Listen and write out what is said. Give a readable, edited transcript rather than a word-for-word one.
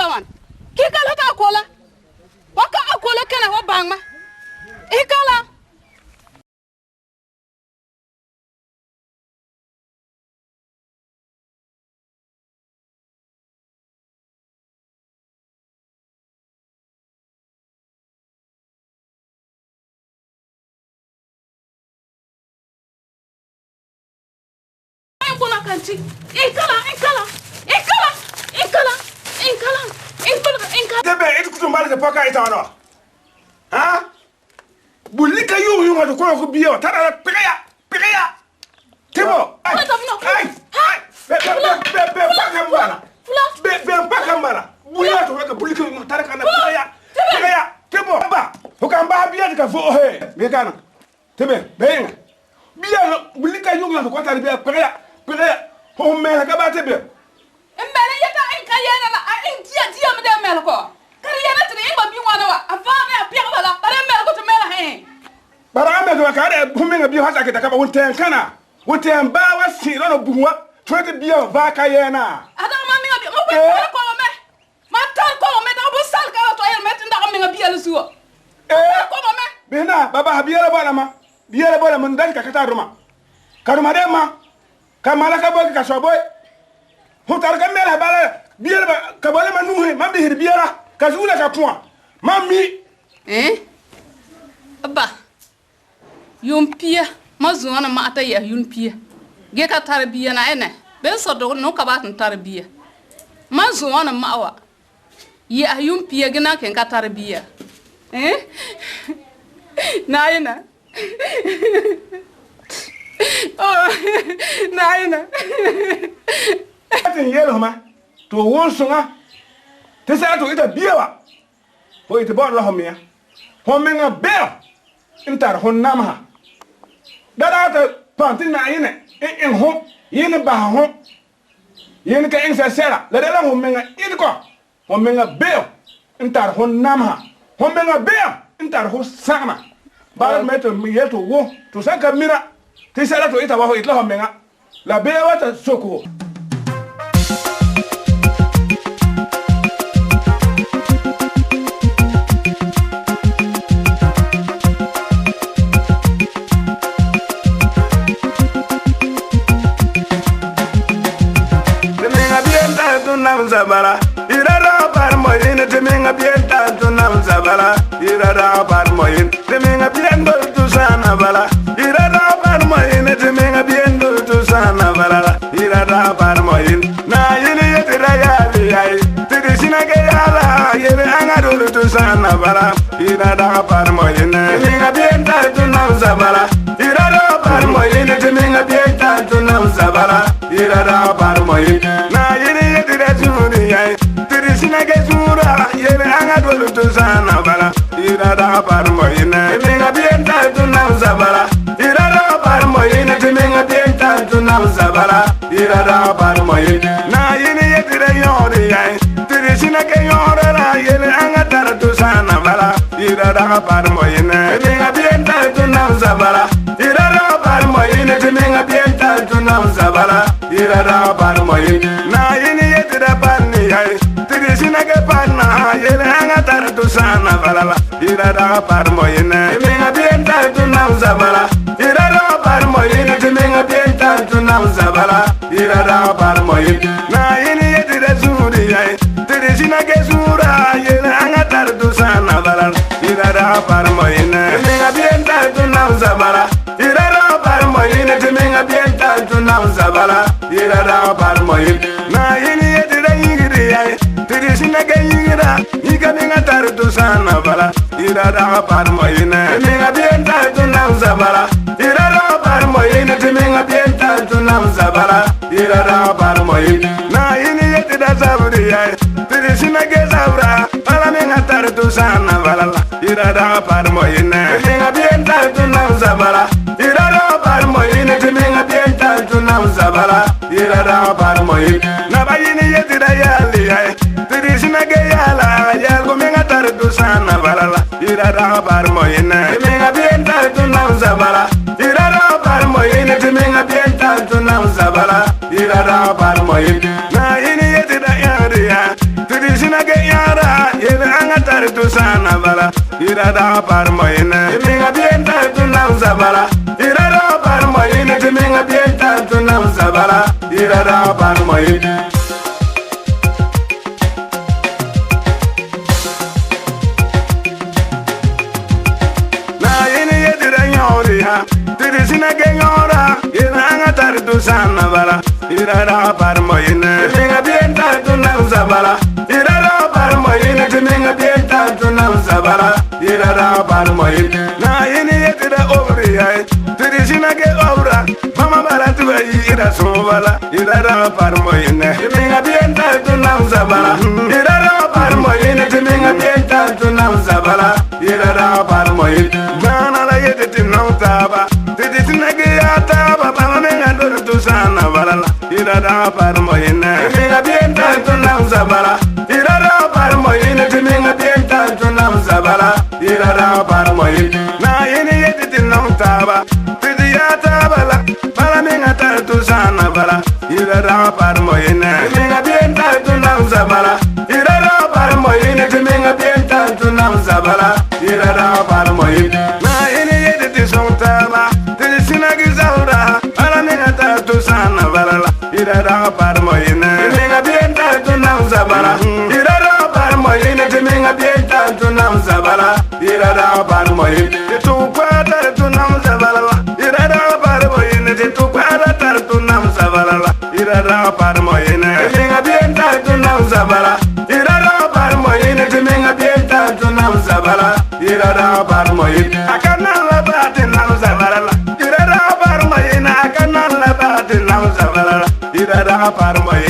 lawan ki kala ka kola waka akola kana wa bangma ikala kanti ikala debe itu kutumbali de poka itano ha bulika yu ngado ko biyo tara pekaya tebo ai be pakambara buya to ka bulika yu tara kana pekaya tebo ba ko kamba biya ka fo he be kana tebe be biya bulika yu ngado ko tara biya pekaya ho mela ka ba tebe mbele yata en kayena la en dia me de mel ko kayena tri en ba bi wana wa afana ya pia bala bare mel ko to mela he bara me do ka re humenga bi hasa ke takaba wonten kana wonten ba wa siro no buwa twete bi va kayena ada ma mi bi mo ko me ma tar ko me da bo sal ka to el met nda mi bi el suwo ko me bina baba habiyela bala ma biyela bala mun dan ka kata ruma karuma de ma kamala ka boy ka soboy hotar ka mela bala biela ba ka bala manuhe ma bihir biela ka zula ka point mami abba yumpia ma zuana ma ata ya yumpia ge ka tarbiya na ene ben so do no ka ba tan tarbiya ma zuana ma wa ya yumpia ge na ken ka tarbiya na ina oh na ina atin yelo ma to won sunga te sa to ita biyawa ho ita bo lo homia ho menga bel intar hon namha dada ta pantin na yene en ho yene ba ho yene ka en sa sera la dala ho menga id ko ho menga bel intar hon namha ho menga bel intar ho sama ba meto mi yeto wo to sanka mira te sa to ita wa ho itla ho menga la bewa ta soko Zabala, irara par moyin, teminga bienta tu nam zabala, irara par moyin, teminga biendo tu sana bala, irara par moyin, teminga biendo tu sana bala, irara par moyin, na yini yetira yali ay, tirisina ke yala, yene angadulu tu sana bala, irara par moyin, teminga bienta tu nam zabala, irara par moyin, teminga bienta tu nam zabala, irara par moyin, na yini Tirisina ke zura yene anga dolu tu sana bala irada par moyina minga bienta tu na zabala irada par moyina minga bienta tu na zabala irada par moyina na yene yetire yori ay tirisina ke yora yene anga tar tu sana bala irada par moyina minga bienta tu na zabala irada par moyina minga bienta tu na zabala irada par moyina na yene yetire pani ay tirisina ke pana yene anga tar tu sana bala irada par moyina minga bienta tu na zabala irada par moyina minga bienta tu na zabala irada par moyina na yene yetire zuri ay tirisina ke zura yene anga tar tu sana bala irada par moyina minga bienta tu na zabala irada par moyina minga bienta tu na zabala irada par moyina na yene yetire yigiri ay tirisina ke yigira yiga minga tar tu sana bala irada par moyina minga bienta tu na zabala irada par moyina minga bienta tu na zabala irada par moyina na yene yetida zaburi ay tirisina ke zabra bala minga tar tu sana bala irada par moyina minga bienta tu na zabala irada par moyina minga bienta tu na zabala irada par moyina na bayini yetida yali ay tirisina ke yala yalgo minga tar tu sana bala irada par moyina minga bienta tu na zabala irada par moyina minga bienta tu na zabala irada par moyina na yini yetida yali ay tirisina tar tu sana bala ira da par moyne minga bien tar tu nam zabala ira da par moyne minga bien tar tu nam zabala ira da par moyne na yini yedira nyori ha tiri sina genyora ira nga tar tu sana bala ira da par moyne minga bien tar tu nam zabala ira da par moyne minga bien tar tu nam zabala ira da par moyne na yini yedira obri ay tiri sina ge obra mama bala tu ira so bala ira da par moyne minga bien tar tu nam zabala ira da par moyne minga bien tar tu nam zabala ira da par moyne na la yede ti nam taba tiri sina ge ataba mama menga do tu sana bala ira da par moyne minga bien tar tu nam zabala ira da par moyne minga bien tar tu nam zabala ira da par moyne na yini yede ti nam taba tiri ya tabala mama menga tar tu sana bala ira da par moyne minga bien tar tu nam zabala ira da par moyne minga bien tar tu nam zabala ira da par moyne na yini yede ti son taba tiri sina gi zaura mama menga tar tu sana bala ira da par moyne minga bien tar tu nam zabala ira da par moyne minga bien tar tu nam zabala ira da par moyne tu kwata tu nam zabala ira da par moyne tu kwata tar tu nam zabala ira da par moyne minga bien tar tu nam zabala ira da par moyne minga bien tar tu nam zabala ira da par moyne akana la bat nam zabala ira da par moyne akana la bat nam zabala ira da par moyne